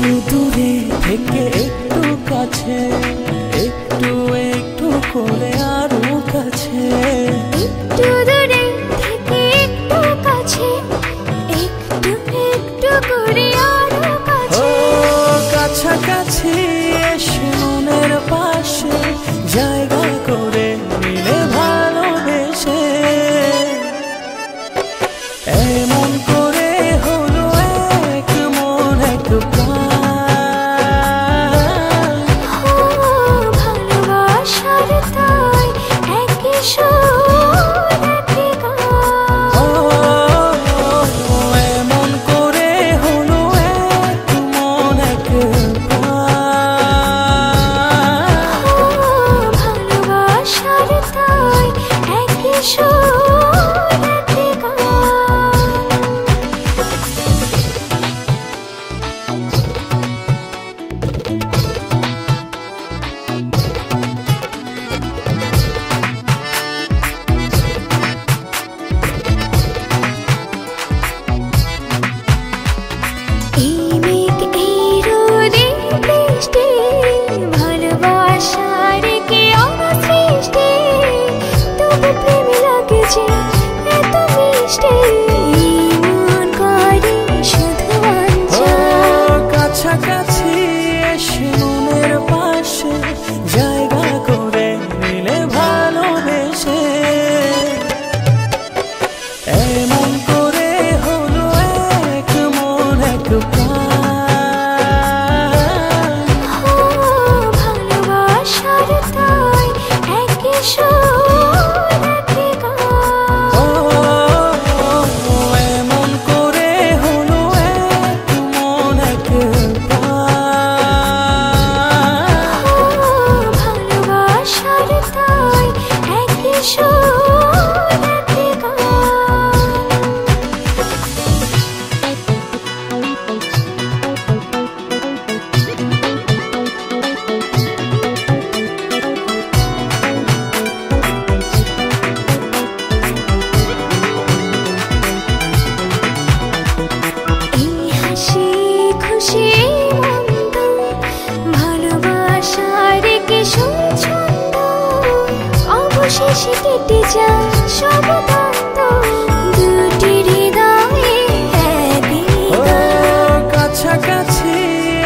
একটু দূরে থেকে একটু কাছে, একটু একটু করে আরো কাছে, একটু দূরে থেকে একটু কাছে, একটু একটু করে আরো কাছে। ও কাছাকাছি এসে মনের পাশে জায়গা করে নিলে ভালোবেসে, এমন করে হলো এক মন এক প্রাণ। ভালোবাসার তাই একই সুর একই গান। এমন করে হলো এক মন এক প্রাণ। ভালোবাসার তাই একই সুর একই গান। এই মেঘ এই রোদে বৃষ্টি, ভালোবাসার কি অসৃষ্টি, তবু প্রেম লাগে যে এত মিষ্টি, মন করে শুধু বাঞ্ছা। কাছাকাছি এসে মনের পাশে জায়গা করে নিলে ভালোবেসে, এমন করে হলো এক মন এক প্রাণ। ভালোবাসার তাই একই সুর একই গান। এমন করে হলো এক মন এক প্রাণ। ভালোবাসার তাই একই সুর একই গান। এই হাসি খুশি মন্দ, ভালোবাসার কি সুছন্দ, অবশেষে কেটে যায় সব দ্বন্দ্ব, দুটি হৃদয়ে একই গান। কাছাকাছি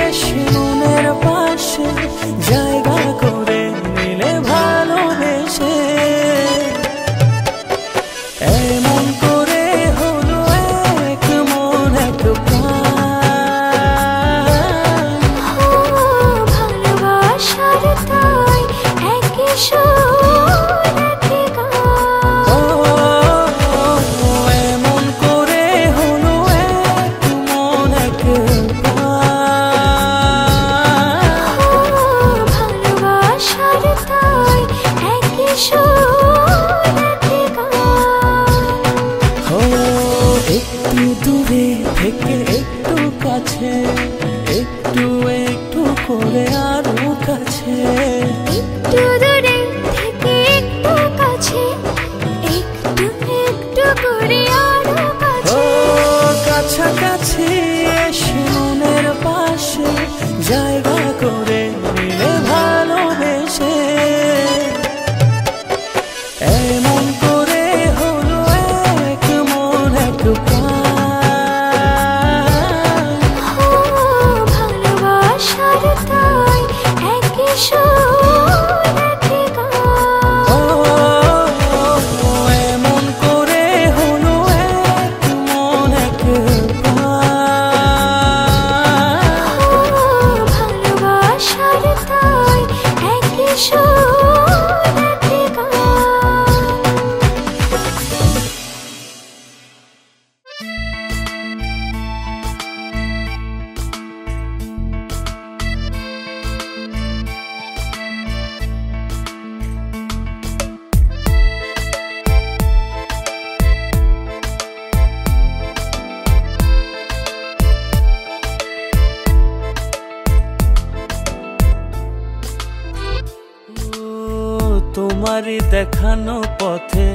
এসে মনের পাশে জায়গা করে নিলে ভালোবেসে, এমন করে হলো এক মন এক প্রাণ। ভালোবাসার তাই একই সুর একই গান। এমন করে হলো এক মন এক প্রাণ। ভালোবাসার তাই একই সুর একই গান। একটু দূরে থেকে একটু কাছে, একটু একটু করে আরো কাছে, একটু দূরে থেকে একটু কাছে, একটু একটু করে আরো কাছে। কাছাকাছি এসে মনের পাশে জায়গা করে নিলে ভালোবেসে, এমন করে হলো এক মন এক প্রাণ। ভালোবাসার তাই একই সুর একই গান। এমন করে হলো এক মন এক প্রাণ। ভালোবাসার তাই একই সুর একই গান। তোমারই দেখানো পথে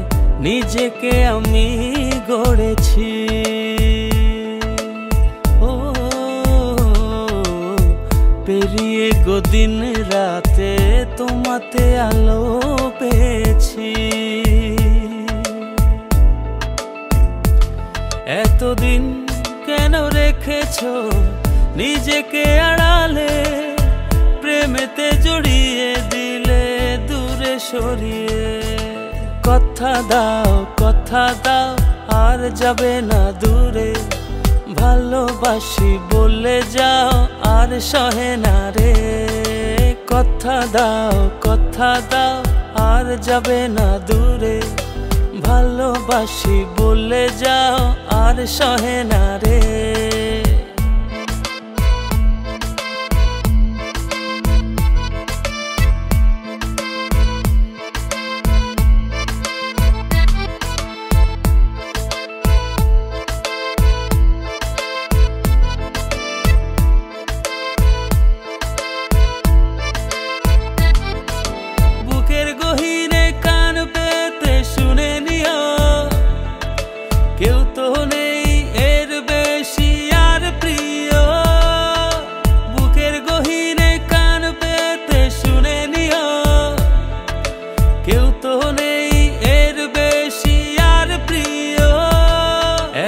নিজেকে আমি গড়েছি। ও দিন রাতে তোমাতে আলো পেয়েছি, এতদিন কেন রেখেছো নিজেকে আড়ালে, প্রেমেতে জড়িয়ে দিলে দূরে সরিয়ে। কথা দাও আর যাবে না দূরে, ভালোবাসি বলে যাও আর সহে না রে। কথা দাও আর যাবে না দূরে, ভালোবাসি বলে যাও আর সহে না রে।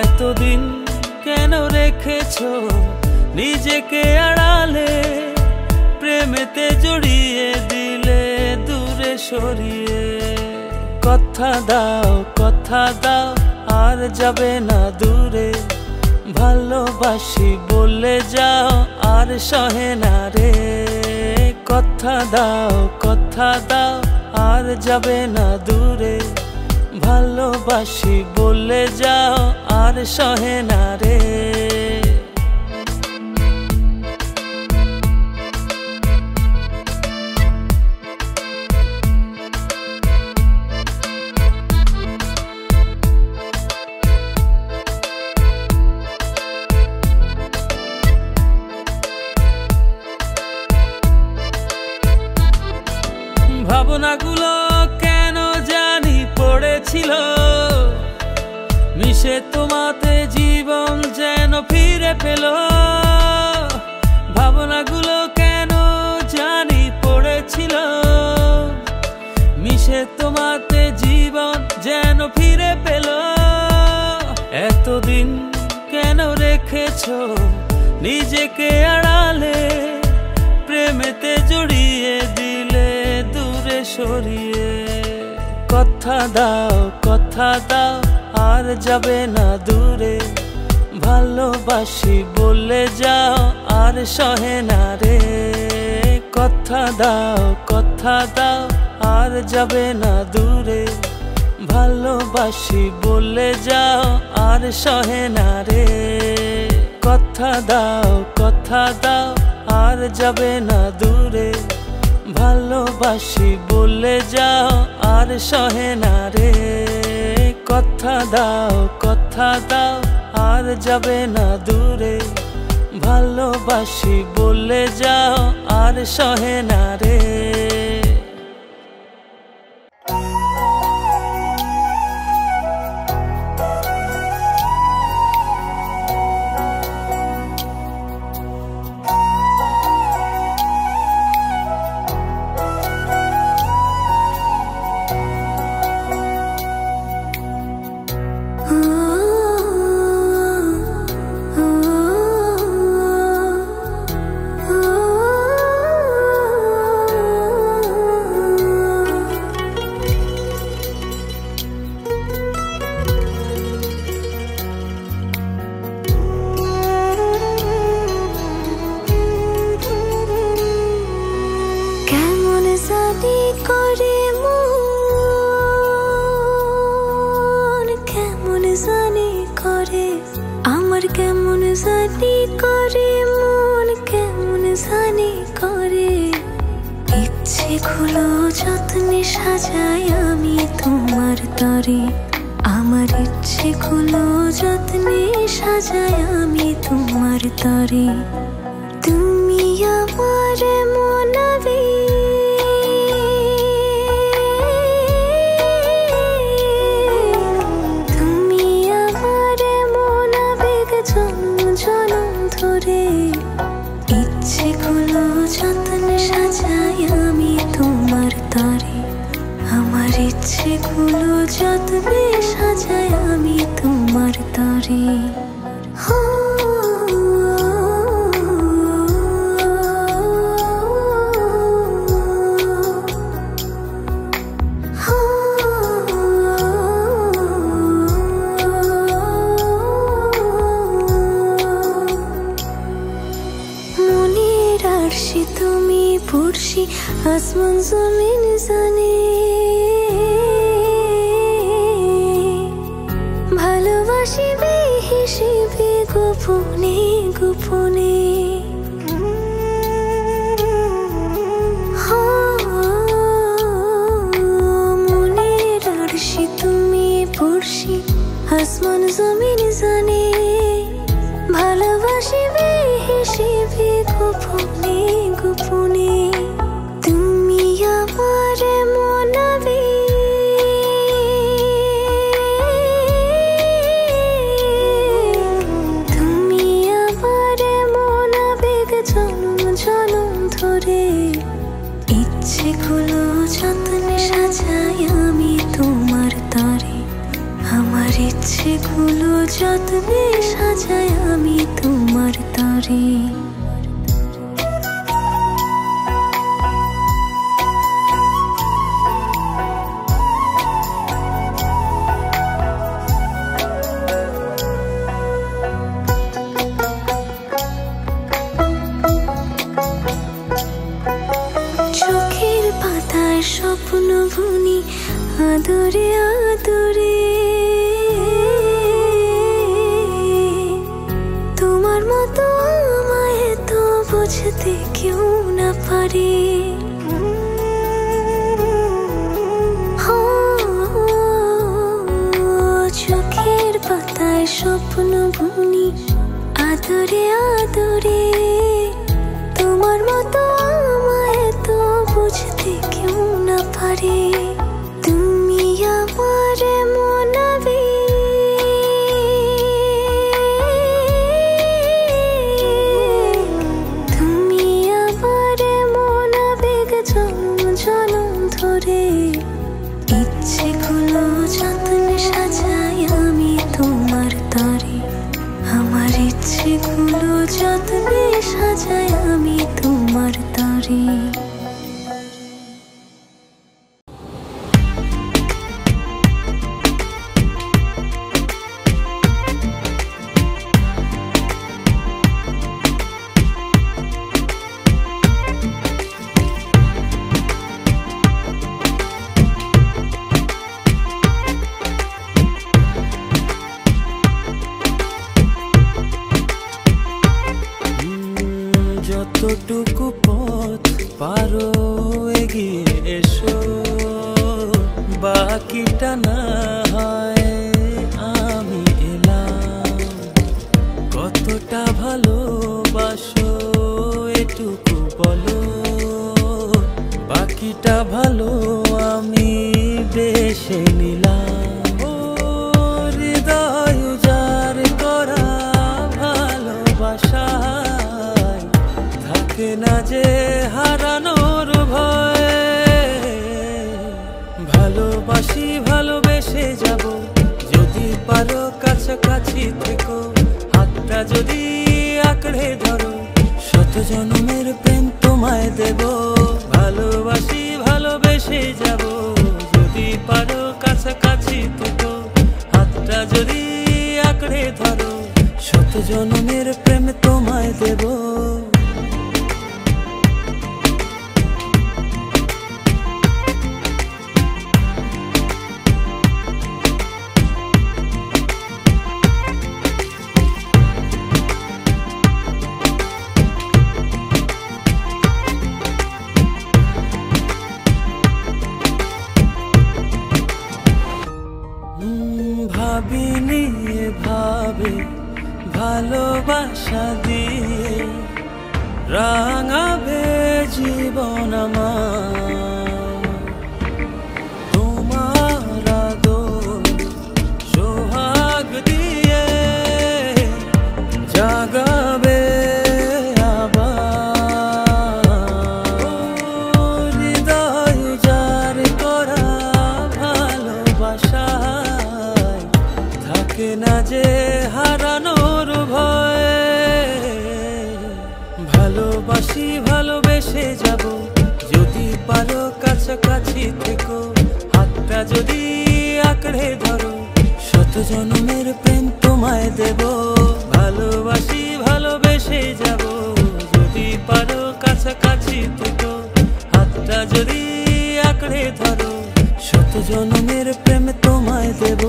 এতদিন কেন রেখেছো নিজেকে আড়ালে, প্রেমেতে জড়িয়ে দিলে দূরে সরিয়ে। কথা দাও আর যাবে না দূরে, ভালোবাসি বলে যাও আর সহে না রে। কথা দাও আর যাবে না দূরে, ভালোবাসি বলে যাও আর সহে না রে। ভাবনাগুলো কেন জানি পড়েছিল, মিশে তোমাতে জীবন যেন ফিরে পেল। ভাবনাগুলো কেন জানি পড়েছিল, মিশে তোমাতে জীবন যেন ফিরে পেল। এতদিন কেন রেখেছো নিজেকে আড়ালে, প্রেমেতে জড়িয়ে দিলে দূরে সরিয়ে। কথা দাও আর যাবে না দূরে, ভালোবাসি বলে যাও আর সহে না রে। কথা দাও আর যাবে না দূরে, ভালোবাসি বলে যাও আর সহে না রে। কথা দাও আর যাবে না দূরে, ভালোবাসি বলে যাও আর সহে না রে। কথা দাও আর যাবে না দূরে, ভালোবাসি বলে যাও আর সহে না রে। গুলো যত্নে সাজাই আমি তোমার তরে, আমার ইচ্ছেগুলো যত্নে সাজাই আমি তোমার তরে। তুমি আমার মনাবে, তুমি আমার মনাবেগ জন্ম জনম ধরে, ইচ্ছেগুলো যত্নে তরে। মনের আরশি তুমি পড়শি, আসমান জমিন জানে, ভালোবাসি বেহিসেবে গোপনে গোপনে। মনের আরশি তুমি পড়শি, আসমান জমিন জানে, ভালোবাসি বেহিসেবে গোপনে গোপনে। তুমি আমার মনাবে, তুমি আমার মনাবেগ জনম জনম ধরে। ইচ্ছেগুলো যত্নে সাজাই আমি তোমার তরে, আমার ইচ্ছেগুলো যত্নে সাজাই আমি তোমার তরে। চোখের পাতায় স্বপ্ন বুনি আদরে আদরে, তোমার মতো আমায় তো বুঝতে কেউ না পারে। চোখের পাতায় স্বপ্ন বুনি আদরে আদরে, তোমার মতো আমায় তো বুঝতে কেউ না পারে। তুমি আমার মনাবে, তুমি আমার মনাবেগ জনম জনম ধরে। ইচ্ছেগুলো যত্নে সাজাই আমি তোমার তরে, আমার ইচ্ছেগুলো যত্নে সাজাই আমি তোমার তরে। যতটুকু পথ পারো এগিয়ে এসো, বাকিটা না হয় আমি এলাম। কতটা ভালোবাসো এটুকু বলো, বাকিটা ভালো আমি বেশে নিলাম। ও হৃদয় উজাড় করা ভালোবাসা না যে হারানোর ভয়। ভালোবাসি ভালোবেসে যাব, যদি পারো কাছাকাছি থেকো, হাতটা যদি আঁকড়ে ধরো, শত জন্মের প্রেম তোমায় দেব। ভালোবাসি ভালোবেসে যাব, যদি পারো কাছাকাছি থেকো, হাতটা যদি আঁকড়ে ধরো, শত জন্মের প্রেম তোমায় দেব। ভাবিনি ভাবে ভালোবাসা দিয়ে রাঙাবে জীবন আমার। তোমার আদর সোহাগ দিয়ে জাগাবে আবার। হৃদয় উজাড় করা ভালোবাসায় থাকে না যে ভালোবাসি ভালোবেসে যাব যদি পারো কাছাকাছি থেকো হাতটা যদি আঁকড়ে ধরো শত জন্মের প্রেম তোমায় দেব ভালোবাসি ভালোবেসে যাব যদি পারো কাছাকাছি থেকো হাতটা যদি আঁকড়ে ধরো শত জন্মের প্রেম তোমায় দেব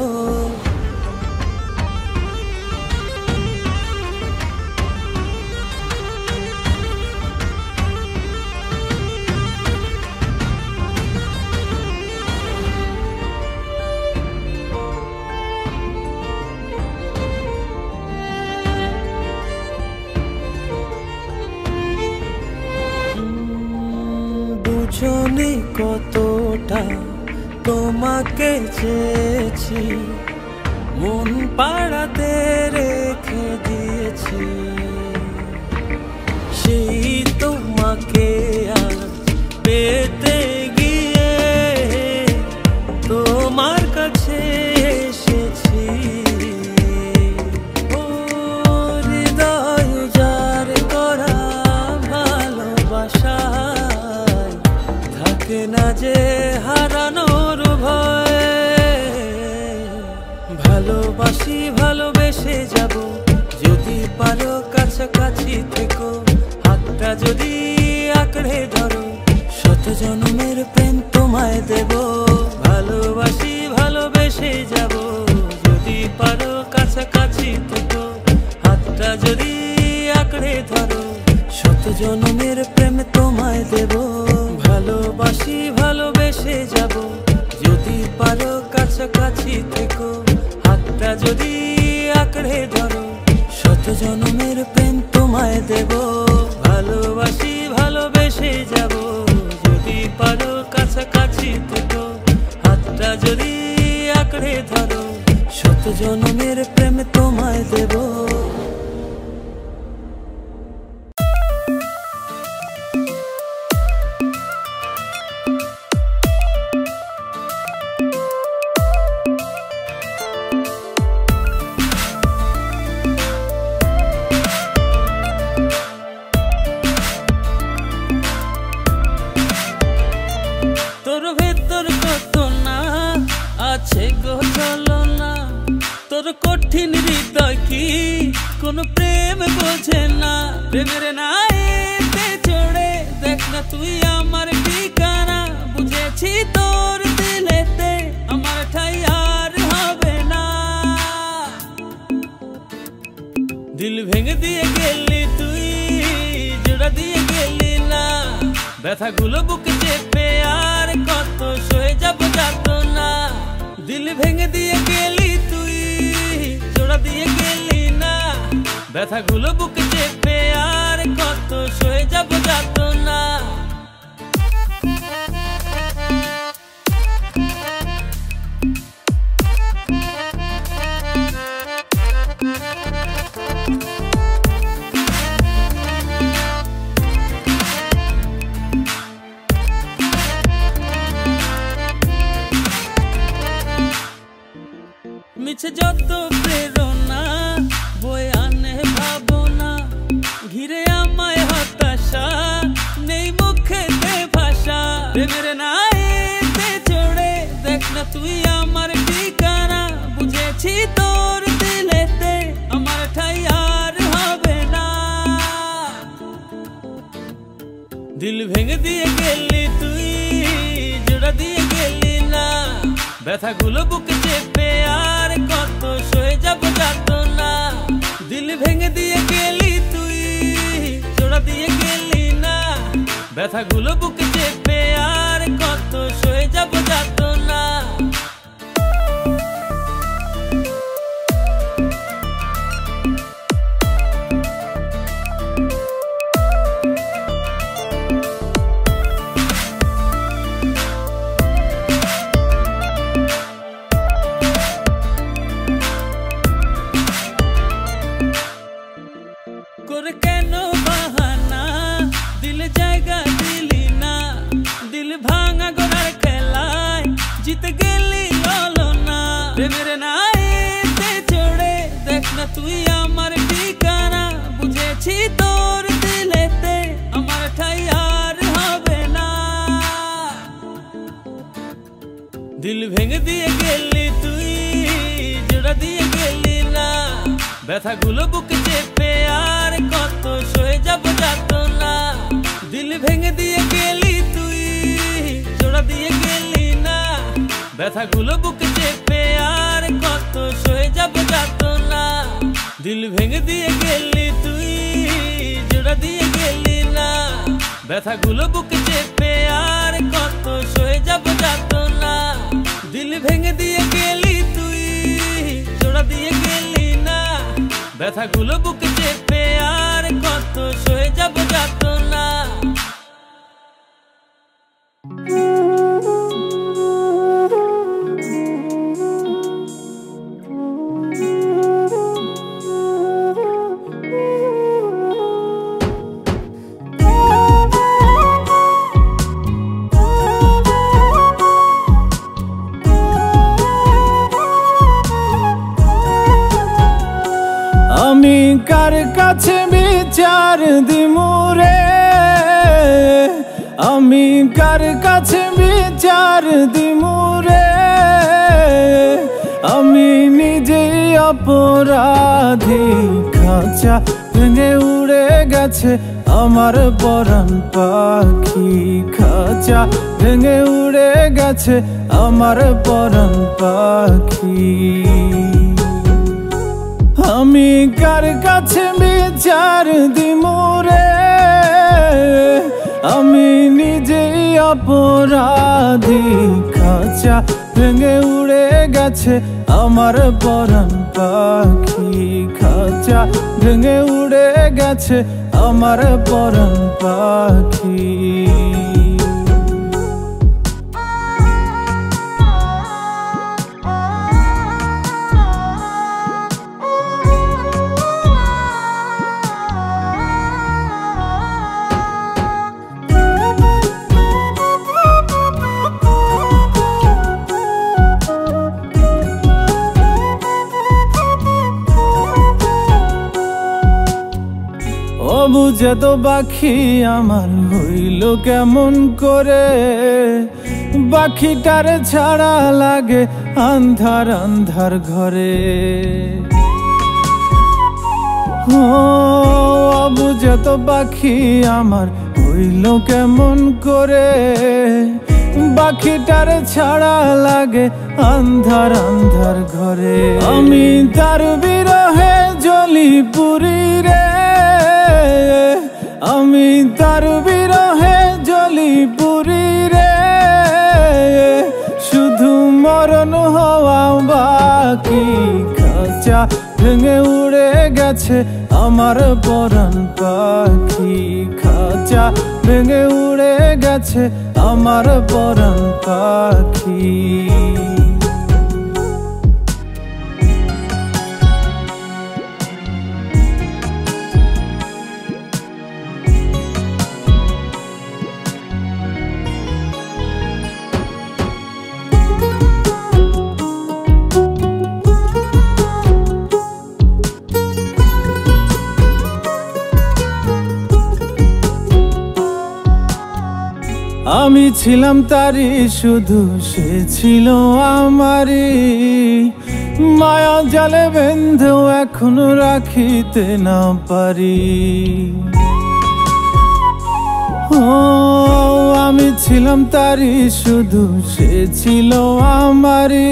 বুঝনি কতটা তোমাকে চেয়েছি মন পাড়াতে রেখে দিয়েছি সেই তোমাকে আজ পেতে গিয়ে তোমার কাছে এসেছি ও হৃদয় উজাড় করা ভালোবাসা থাকে না যে হারানোর ভয় ভালোবাসি ভালোবেসে যাব যদি পারো কাছাকাছি থেকো হাতটা যদি আঁকড়ে ধরো শত জন্মের প্রেম তোমায় দেব ভালোবাসি ভালোবেসে যাব যদি পারো কাছাকাছি থেকো হাতটা যদি আঁকড়ে ধরো শত জন্মের প্রেম তোমায় দেব ভালোবাসি ভালোবেসে যাব যদি পারো কাছাকাছি থেকো হাতটা যদি আঁকড়ে ধরো শত জন্মের প্রেম তোমায় দেব ভালোবাসি ভালোবেসে যাব যদি পারো কাছাকাছি থেকো হাতটা যদি আঁকড়ে ধরো শত জন্মের প্রেম তোমায় দেব তোর ভেতর কত না আছে গো চলো না তোর কঠিন হৃদয় কি কোন প্রেম বোঝে না প্রেমের নাইতে চড়ে দেখ না তুই আমার ঠিকানা বুঝেছি তোর দিলেতে আমার ঠাই আর হবে না দিল ভেঙে দিয়ে গেলি তুই জোড়া দিয়ে গেলি না ব্যথাগুলো বুকে চেপে আর কত সয়ে যাব যাত না দিল ভেঙে দিয়ে গেলি তুই জোড়া দিয়ে গেলি না ব্যথাগুলো বুকে চেপে আর কত সয়ে যাব যাত না মিছে যত প্রেরণা বয়ে আনে ভাবনা ঘিরে আমায় হতাশা নেই মুখেতে ভাষা প্রেমের নাইতে চড়ে দেখ না তুই আমার ঠিকানা বুঝেছি তোর দিলেতে আমার ঠাই আর হবে না দিল ভেঙে দিয়ে গেলি তুই জোড়া দিয়ে গেলি না ব্যথাগুলো বুকে চেপে আর কত সয়ে যাব যাত না দিল ভেঙে দিয়ে গেলি তুই জোড়া দিয়ে গেলি না ব্যথাগুলো বুকে চেপে আর কত সয়ে যাব যাত না করে কেন বাহানা দিল জায়গা দিলি না দিল ভাঙা গোড়ার খেলায় জিতে গেলি ললো না প্রেমের নাইতে চড়ে দেখ না তুই আমার ঠিকানা বুঝেছি তোর দিলেতে আমার ঠাই আর হবে না। দিল ভেঙে দিয়ে গেলি তুই, জোড়া দিয়ে গেলি না। ব্যথাগুলো বুকে চেপে আর কত সয়ে যাব যাতনা। দিল ভেঙে দিয়ে গেলি তুই, জোড়া দিয়ে গেলি না। ব্যথাগুলো বুকে চেপে আর কত সয়ে যাব যাতনা। দিল ভেঙে দিয়ে গেলি তুই, জোড়া দিয়ে গেলি না। ব্যথাগুলো বুকে চেপে আর কত সয়ে যাব যাতনা। দিল ভেঙে দিয়ে গেলি তুই, জোড়া দিয়ে গেলি না। ব্যথাগুলো বুকে চেপে আর কত সয়ে যাব যাতনা। আমি কার কাছে বিচার দিমুরে, আমি কার কাছে বিচার দিমুরে। আমি নিজেই অপরাধী, খাঁচা ভেঙে উড়ে গেছে আমার পরাণ পাখি। খাঁচা ভেঙে উড়ে গেছে আমার পরাণ পাখি। আমি কার কাছে বিচার দিমুরে, আমি নিজেই অপরাধী। খাঁচা ভেঙে উড়ে গেছে আমার পরাণ পাখি। খাঁচা ভেঙে উড়ে গেছে আমার পরাণ পাখি। বুঝে তো পাখি আমার হইল কেমন করে। পাখিটার ছাড়া লাগে আন্ধার আন্ধার ঘরে। বুঝে তো পাখি আমার হইল কেমন করে। পাখিটার ছাড়া লাগে আন্ধার আন্ধার ঘরে। আমি তার বিরহে জ্বলি পুরি রে, আমি তার বিরহে জ্বলি পুরি রে। শুধু মরণ হওয়া বাকি। খাঁচা ভেঙে উড়ে গেছে আমার পরাণ পাখি। খাঁচা ভেঙে উড়ে গেছে আমার পরাণ পাখি। আমি ছিলাম তারি, শুধু সে ছিল আমারি। মায়া জালে বেঁধেও এখনো রাখিতে না পারি। আমি ছিলাম তারি, শুধু সে ছিল আমারি।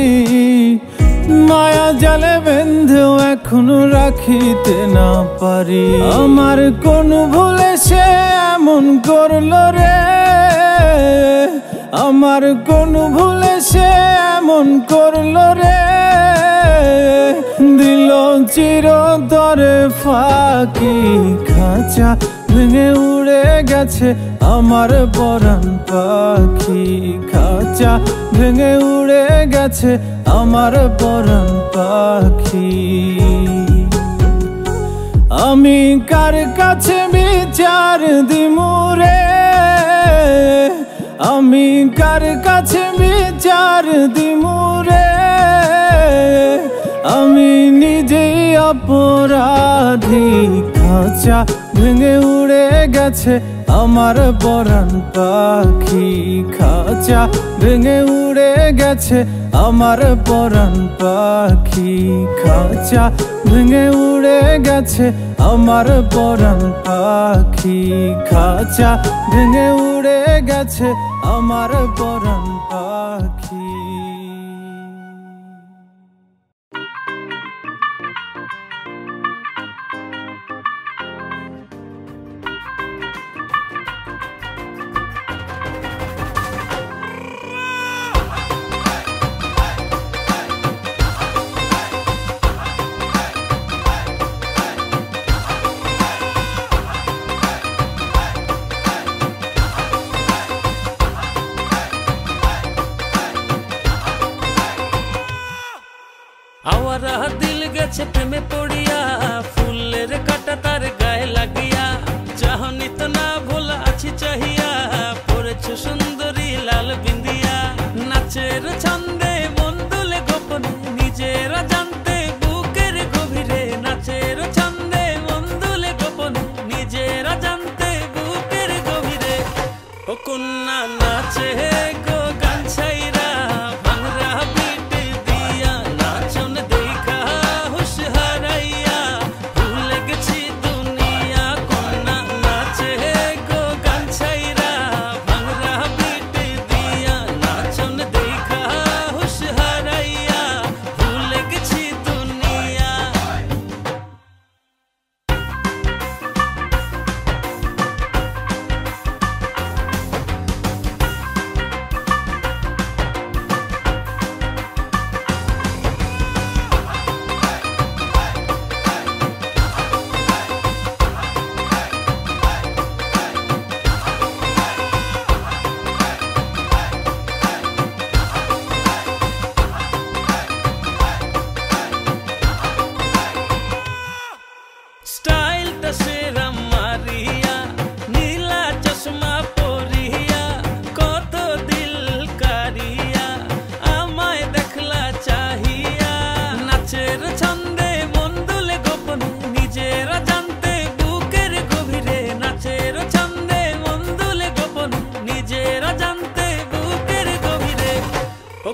মায়া জালে বেঁধেও এখনো রাখিতে না পারি। আমার কোন ভুলে সে এমন করলো রে, আমার কোন ভুলে সে এমন করলো রে। দিল চিরতরে ফাঁকি। খাঁচা ভেঙে উড়ে গেছে আমার পরাণ পাখি। খাঁচা ভেঙে উড়ে গেছে আমার পরাণ পাখি। আমি কার কাছে বিচার দিমুরে, আমি কার কাছে বিচার দিমুরে। আমি নিজেই অপরাধী। খাঁচা ভেঙে উড়ে গেছে আমার পরাণ পাখি খাঁচা ভেঙে উড়ে গেছে আমার পরাণ পাখি খাঁচা ভেঙে উড়ে গেছে আমার পরাণ পাখি খাঁচা ভেঙে উড়ে গেছে আমার পরাণ পাখি। আওয়ারা দিল গেছে প্রেমে পড়িয়া ফুলের কাটা তার গায়ে লাগিয়া চাহনি তো না ভোলা আছি চাহিয়া পড়েছে সুন্দরী লাল বিন্দিয়া নাচের ছন্দে মন দুলে গোপনে নিজেরা জানতে বুকের গভীরে নাচের ছন্দে মন দুলে গোপনে নিজেরা জানতে বুকের গভীরে ও কন্যা নাচে গো গান ছাইরা ভাঙরা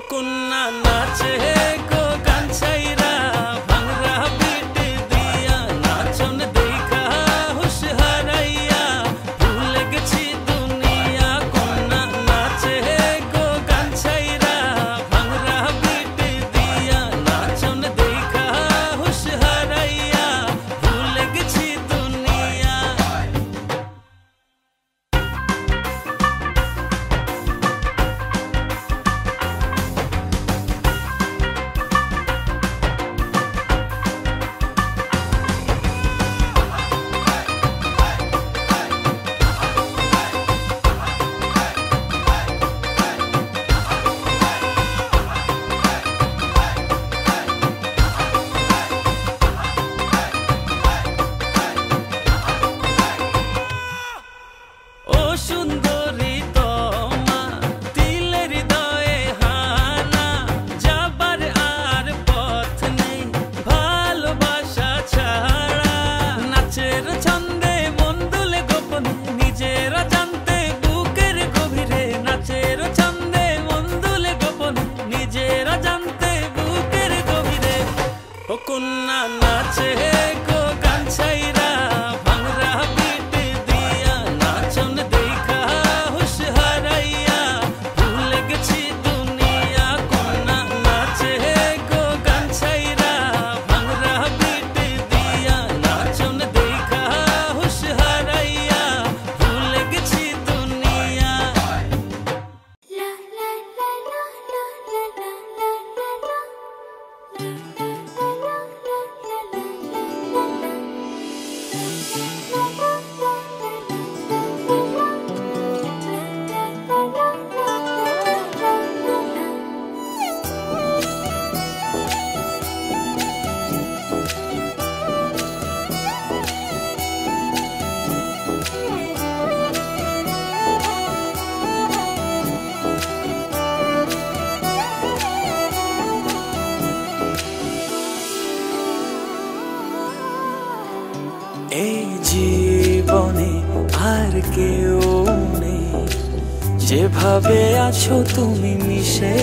কন্যা নাচে গো গান ছাইরা ভাঙরা বিট দিয়া নাচন দেখা হুশ হারাইয়া ভুলে গেছি দুনিয়া কন্যা নাচে গো গান ছাইরা ভাঙরা বিট দিয়া নাচন দেখা হুশ হারাইয়া ভুলে গেছি দুনিয়া। সুন্দরী তোমা দিলের হৃদয়ে হানা যাবার আর পথ নেই ভালোবাসা ছাড়া নাচের ছন্দে মন দুলে গোপনে নিজেরা জানতে বুকের গভীরে নাচের ছন্দে মন দুলে গোপনে নিজেরা জানতে বুকের গভীরে ও কন্যা নাচে গো গান ছাইরা ভাঙরা বিট দিয়া নাচন দেখা হুশ হারাইয়া ভুলে গেছি দুনিয়া কন্যা নাচে গো গান ছাইরা ভাঙরা বিট দিয়া নাচন দেখা হুশ হারাইয়া ভুলে গেছি দুনিয়া। এই জীবন আর কেউ নেই, যেভাবে আছো তুমি মিশে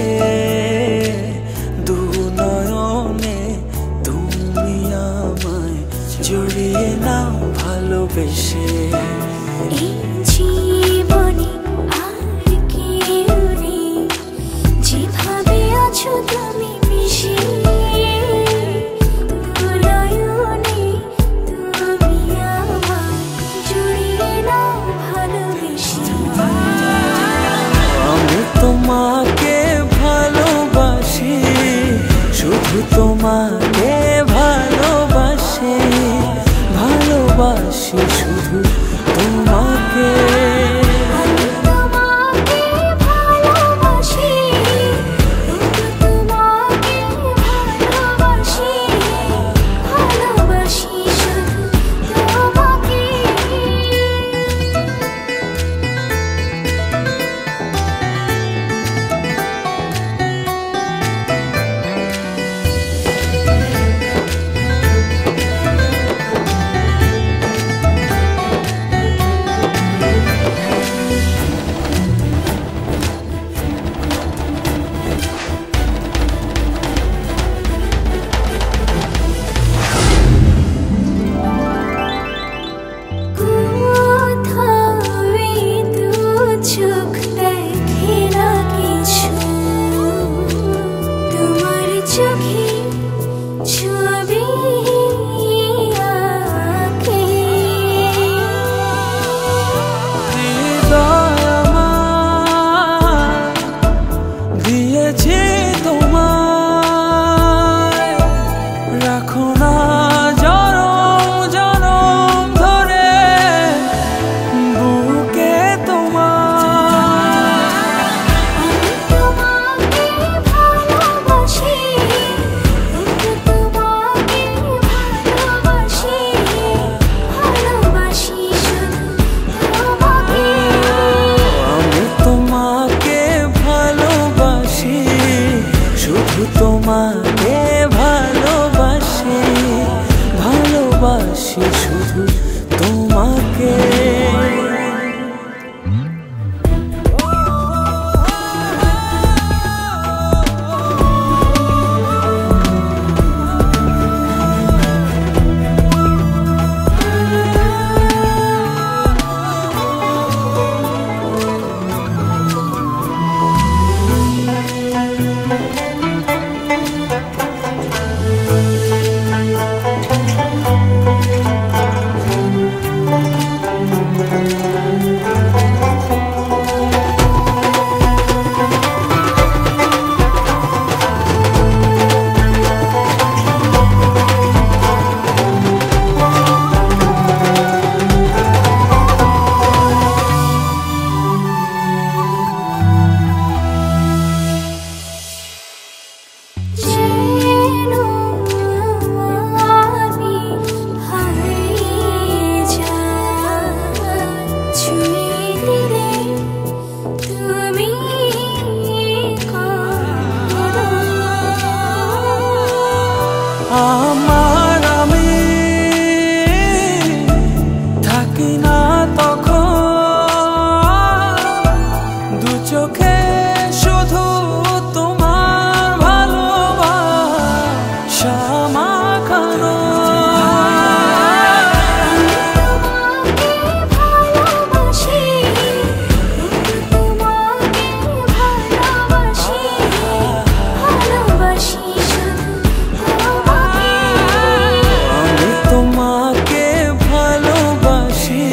দু নয়নে, তুমি আমায় জড়িয়ে নাও ভালোবেসে। এই জীবনে আর কেউ নেই, যেভাবে আছো তুমি মিশে দু নয়নে, তুমি আমায় জড়িয়ে নাও ভালোবেসে। আমি তোমাকে ভালোবাসি, শুধু তোমাকে ভালোবাসি, ভালোবাসি শুধু তোমাকে। আমি তোমাকে ভালোবাসি, শুধু তোমাকে ভালোবাসি, ভালোবাসি শুধু তোমাকে। চোখ দেখে না কিছু, তোমার চোখে ছবি আঁকে। হৃদয় আমার দিয়েছে তোমায়, রাখো না জনম জনম ধরে বুকে তোমার। আমি তোমাকে ভালোবাসি, শুধু তোমাকে ভালোবাসি, ভালোবাসি শুধু তোমাকে। আমি তোমাকে ভালোবাসি, শুধু তোমাকে ভালোবাসি, ভালোবাসি শুধু তোমাকে। যেন আমি হারিয়ে যাই, ছুঁয়ে দিলে তুমি কাঁদো। আমার আমি থাকি না তখন, দু চোখে শুধু তোমার ভালোবাসা মাখানো। তোমাকে ভালোবাসি, শুধু তোমাকে ভালোবাসি, ভালোবাসি শুধু তোমাকে। আমি তোমাকে ভালোবাসি,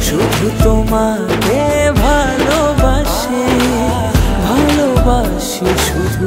শুধু তোমাকে ভালোবাসি, ভালোবাসি শুধু